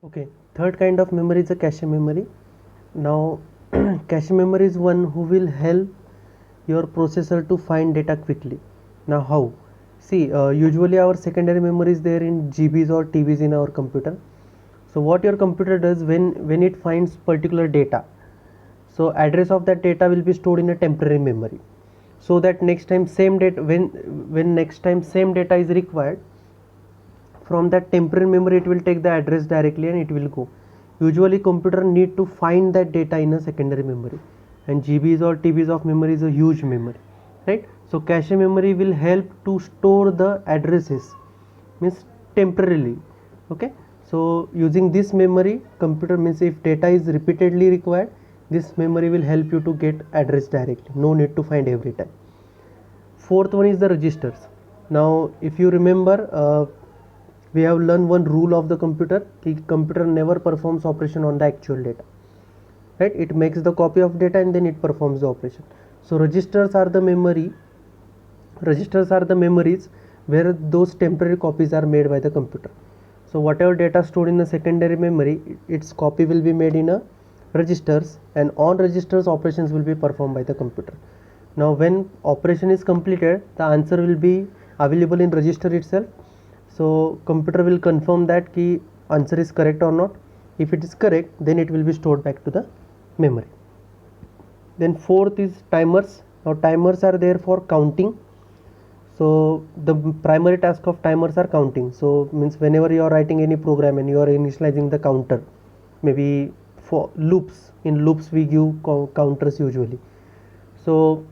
Okay, third kind of memory is a cache memory. Now, cache memory is one who will help your processor to find data quickly. Now, how? See, usually our secondary memory is there in GBs or TBs in our computer. So, what your computer does when it finds particular data, so address of that data will be stored in a temporary memory, so that next time same data when next time same data is required, from that temporary memory it will take the address directly and it will go. Usually computer need to find that data in a secondary memory, and GBs or TBs of memory is a huge memory, right? So cache memory will help to store the addresses, means temporarily. Okay, so using this memory, computer means if data is repeatedly required, this memory will help you to get address directly, no need to find every time. Fourth one is the registers. Now if you remember, we have learned one rule of the computer. The computer never performs operation on the actual data, right? It makes the copy of data and then it performs the operation. So registers are the memories where those temporary copies are made by the computer. So whatever data stored in a secondary memory, its copy will be made in a registers, and on registers operations will be performed by the computer. Now when operation is completed, the answer will be available in register itself. So computer will confirm that key answer is correct or not. If it is correct, then it will be stored back to the memory. Then fourth is timers. Now timers are there for counting. So the primary task of timers are counting. So means whenever you are writing any program and you are initializing the counter, maybe for loops, in loops we give counters usually. So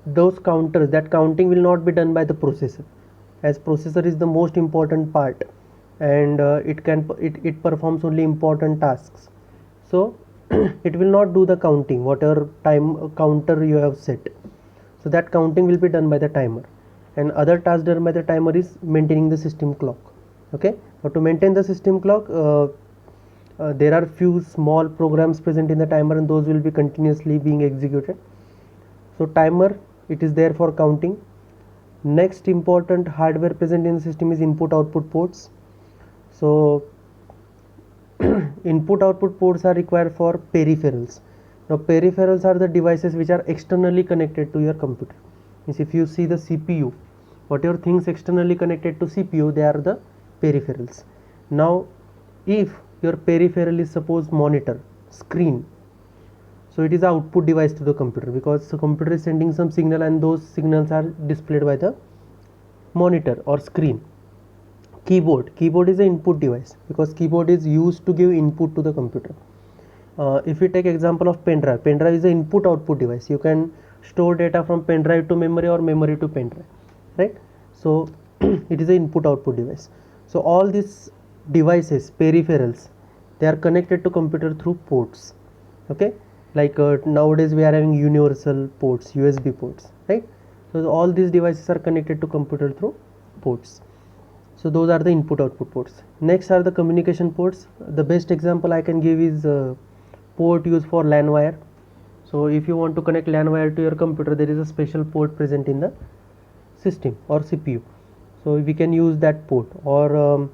those counters, that counting will not be done by the processor, as processor is the most important part, and it performs only important tasks. So it will not do the counting whatever time counter you have set. So that counting will be done by the timer, and other task done by the timer is maintaining the system clock. Okay, now to maintain the system clock, there are few small programs present in the timer, and those will be continuously being executed. So timer, it is there for counting. Next important hardware present in the system is input output ports. So input output ports are required for peripherals. Now peripherals are the devices which are externally connected to your computer. Means if you see the CPU, whatever things externally connected to CPU, they are the peripherals. Now if your peripheral is suppose monitor, screen, so it is the output device to the computer, because the computer is sending some signal and those signals are displayed by the monitor or screen. Keyboard is the input device, because keyboard is used to give input to the computer. If we take example of pen drive is the input output device. You can store data from pen drive to memory or memory to pen drive, right? So it is the input output device. So all these devices, peripherals, they are connected to computer through ports. Okay, like nowadays we are having universal ports, USB ports, right? So all these devices are connected to computer through ports. So those are the input output ports. Next are the communication ports. The best example I can give is port used for LAN wire. So if you want to connect LAN wire to your computer, there is a special port present in the system or CPU. So we can use that port, or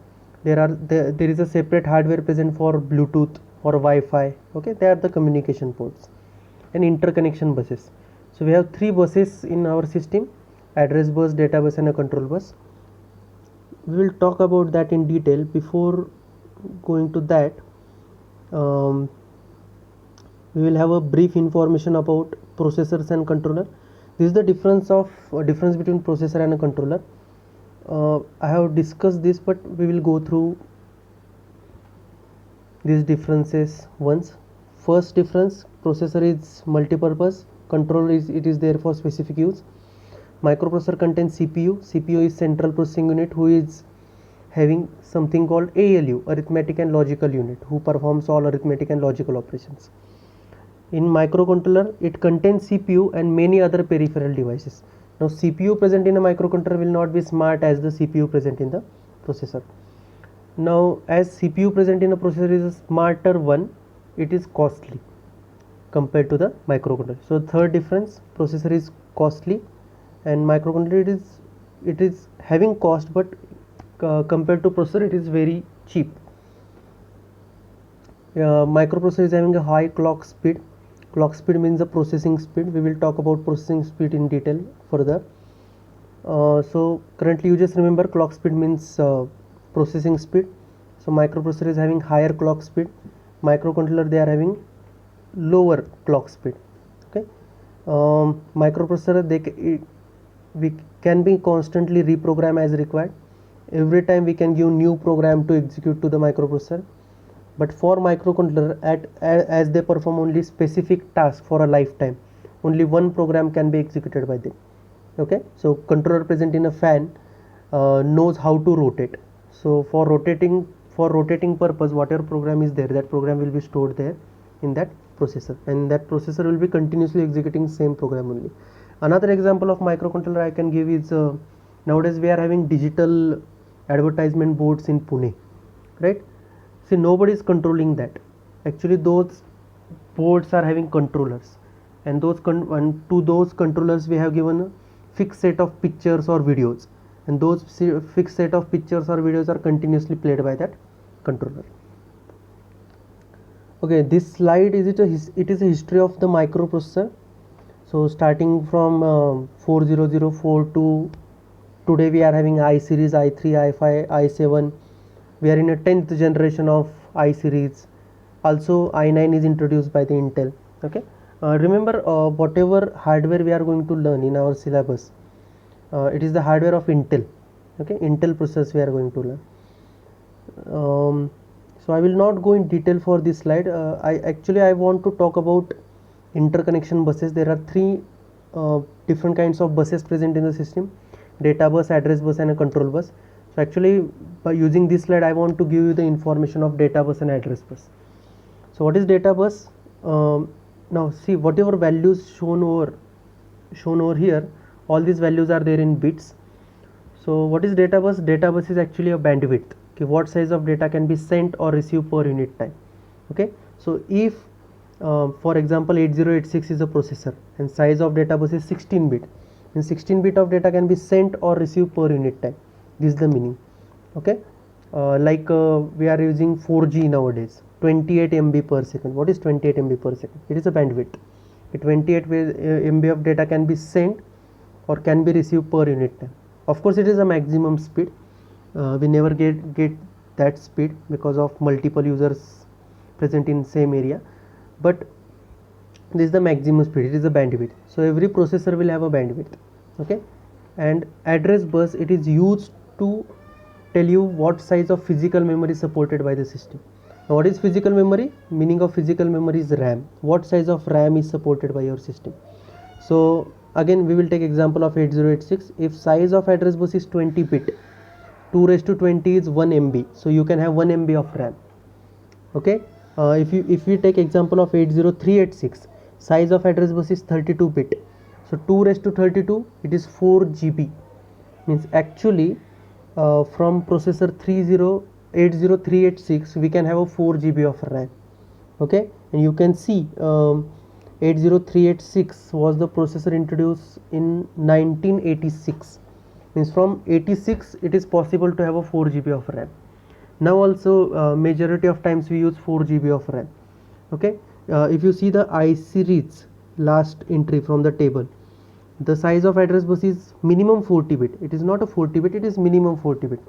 there is a separate hardware present for Bluetooth or Wi-Fi. Okay, they are the communication ports. And interconnection buses. So we have three buses in our system: address bus, data bus, and a control bus. We will talk about that in detail. Before going to that, we will have a brief information about processors and controller. This is the difference between processor and a controller. I have discussed this, but we will go through these differences once. First difference: processor is multipurpose, controller is there for specific use. Microprocessor contains CPU. CPU is central processing unit, who is having something called ALU, arithmetic and logical unit, who performs all arithmetic and logical operations. In microcontroller, it contains CPU and many other peripheral devices. Now CPU present in a microcontroller will not be smart as the CPU present in the processor. Now as CPU present in a processor is a smarter one, it is costly compared to the microcontroller. So third difference: processor is costly and microcontroller it is having cost, but compared to processor it is very cheap. Microprocessor is having a high clock speed. Clock speed means the processing speed. We will talk about processing speed in detail further. So currently you just remember clock speed means processing speed. So microprocessor is having higher clock speed. Microcontroller, they are having lower clock speed. Okay. Microprocessor, we can be constantly reprogram as required. Every time we can give new program to execute to the microprocessor. But for microcontroller, as they perform only specific task for a lifetime, only one program can be executed by them. Okay, so controller present in a fan knows how to rotate. So for rotating purpose, whatever program is there, that program will be stored there in that processor, and that processor will be continuously executing same program only. Another example of microcontroller I can give is nowadays we are having digital advertisement boards in Pune, right? See, nobody is controlling that. Actually, those boards are having controllers, and to those controllers we have given a fixed set of pictures or videos, and those fixed set of pictures or videos are continuously played by that controller. Okay, this slide it is a history of the microprocessor. So starting from 4004 to today, we are having I series, i3, i5, i7. We are in a 10th generation of I series. Also i9 is introduced by the Intel. Okay, remember whatever hardware we are going to learn in our syllabus, it is the hardware of Intel. Okay, Intel processors we are going to learn. So I will not go in detail for this slide. I want to talk about interconnection buses. There are three different kinds of buses present in the system: data bus, address bus, and a control bus. So actually, by using this slide, I want to give you the information of data bus and address bus. So what is data bus? Now see, whatever values shown over here, all these values are there in bits. So what is data bus? Data bus is actually a bandwidth. Okay, what size of data can be sent or received per unit time. Okay, so if for example 8086 is a processor and size of data bus is 16 bit, and 16 bit of data can be sent or received per unit time. This is the meaning. Okay, we are using 4G nowadays, 28 MB per second. What is 28 MB per second? It is a bandwidth. 28 MB of data can be sent or can be received per unit time. Of course, it is a maximum speed. We never get that speed because of multiple users present in same area, but this is the maximum speed. It is a bandwidth. So every processor will have a bandwidth. Okay, and address bus, it is used to tell you what size of physical memory is supported by the system. Now what is physical memory? Meaning of physical memory is RAM. What size of RAM is supported by your system? So again we will take example of 8086. If size of address bus is 20 bit, 2 raised to 20 is 1 MB, so you can have 1 MB of RAM. Okay, if we take example of 80386, size of address bus is 32 bit, so 2 raised to 32, it is 4 GB. Means actually from processor 80386 we can have a 4 GB of RAM. Okay, and you can see 80386 was the processor introduced in 1986. Means from 86 it is possible to have a 4 GB of RAM. Now also majority of times we use 4 GB of RAM. Okay, if you see the I series last entry from the table, the size of address bus is minimum 40 bit. It is not a 40 bit, it is minimum 40 bit.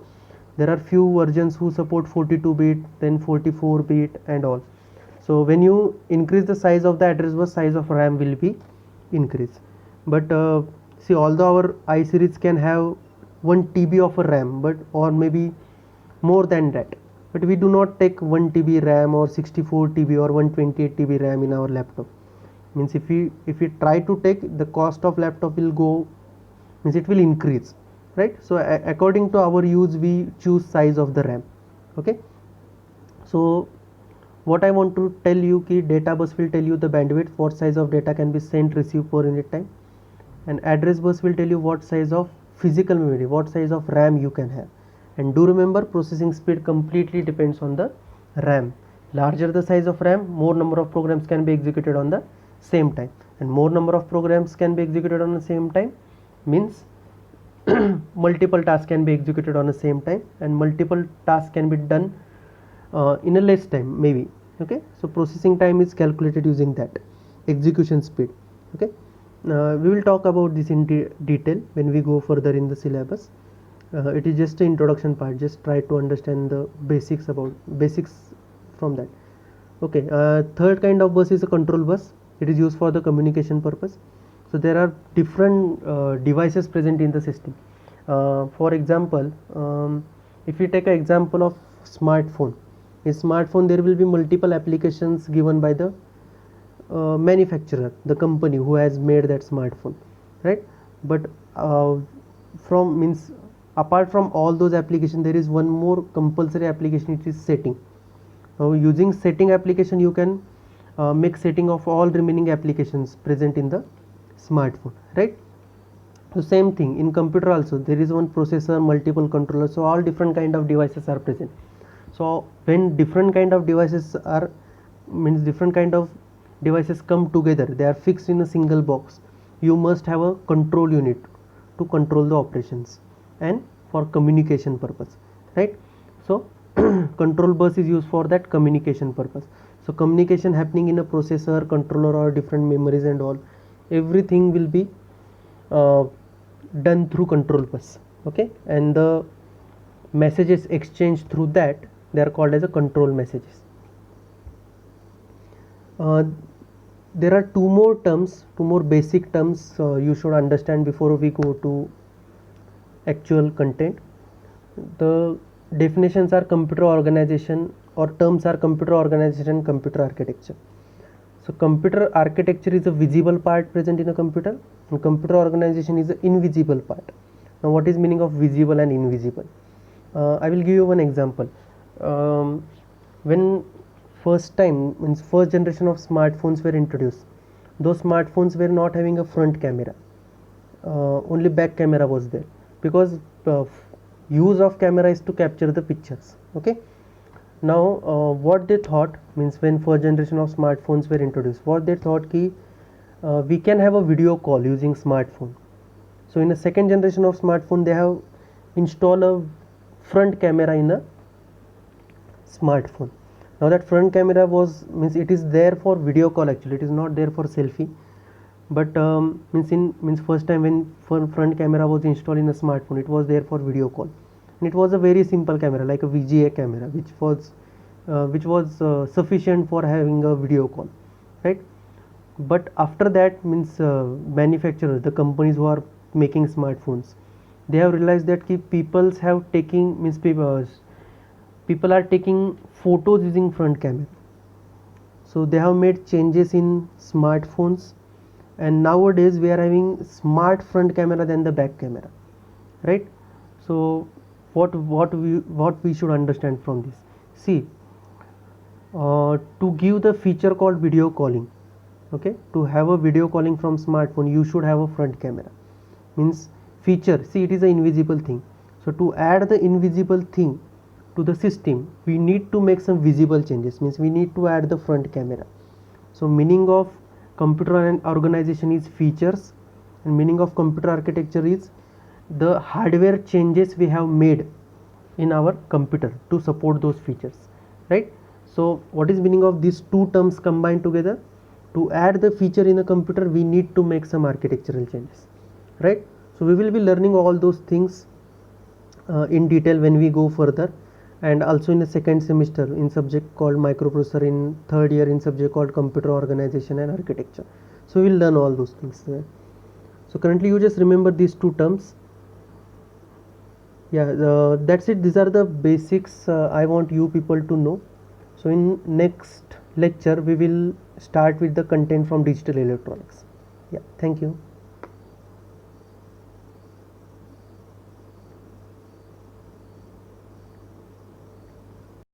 There are few versions who support 42 bit, then 44 bit and all. So when you increase the size of the address bus, size of RAM will be increased. But see, although our I series can have 1 TB of a RAM, but or maybe more than that, but we do not take 1 TB RAM or 64 TB or 128 TB RAM in our laptop. Means if we try to take, the cost of laptop will go, means it will increase, right? So according to our use we choose size of the RAM. Okay, so what I want to tell you ki data bus will tell you the bandwidth, what size of data can be sent, received per unit time, and address bus will tell you what size of physical memory, what size of RAM you can have. And do remember, processing speed completely depends on the RAM. Larger the size of RAM, more number of programs can be executed on the same time, and more number of programs can be executed on the same time means multiple tasks can be executed on the same time, and multiple tasks can be done in a less time maybe. Okay, so processing time is calculated using that, execution speed. Okay, we will talk about this in detail when we go further in the syllabus. It is just an introduction part, just try to understand the basics from that. Okay, third kind of bus is a control bus. It is used for the communication purpose. So there are different devices present in the system. For example, if we take an example of smartphone, in smartphone there will be multiple applications given by the manufacturer, the company who has made that smartphone, right? But from means apart from all those applications, there is one more compulsory application, which is setting. Now using setting application, you can make setting of all remaining applications present in the smartphone, right? So same thing in computer also, there is one processor, multiple controllers, so all different kind of devices are present. So when different kind of devices are means different kind of devices come together, they are fixed in a single box, you must have a control unit to control the operations and for communication purpose, right? So control bus is used for that communication purpose. So communication happening in a processor, controller, or different memories and all, everything will be done through control bus. Okay, and the messages exchanged through that, they are called as a control messages. There are two more basic terms you should understand before we go to actual content. The definitions are computer organization, or terms are computer organization and computer architecture. So computer architecture is a visible part present in a computer, and computer organization is an invisible part. Now what is meaning of visible and invisible? I will give you one example. When first generation of smartphones were introduced, those smartphones were not having a front camera, only back camera was there, because use of camera is to capture the pictures. Okay, now what they thought, means when first generation of smartphones were introduced, what they thought ki we can have a video call using smartphone. So in the second generation of smartphone, they have installed a front camera in a smartphone. Now that front camera means it is there for video call, actually it is not there for selfie, but means first time when front camera was installed in a smartphone, it was there for video call, and it was a very simple camera like a VGA camera, which was sufficient for having a video call, right? But after that, means manufacturers, the companies who are making smartphones, they have realized that people are taking photos using front camera. So they have made changes in smartphones, and nowadays we are having smart front camera than the back camera, right? So what we should understand from this, see, to give the feature called video calling, okay, to have a video calling from smartphone, you should have a front camera. Means feature, see, it is an invisible thing. So to add the invisible thing to the system, we need to make some visible changes, means we need to add the front camera. So meaning of computer and organization is features, and meaning of computer architecture is the hardware changes we have made in our computer to support those features, right? So what is meaning of these two terms combined together? To add the feature in a computer, we need to make some architectural changes, right? So we will be learning all those things in detail when we go further, and also in the second semester in subject called microprocessor, in third year in subject called computer organization and architecture. So we will learn all those things there. So currently you just remember these two terms. Yeah, that's it. These are the basics I want you people to know. So in next lecture we will start with the content from digital electronics. Yeah, thank you.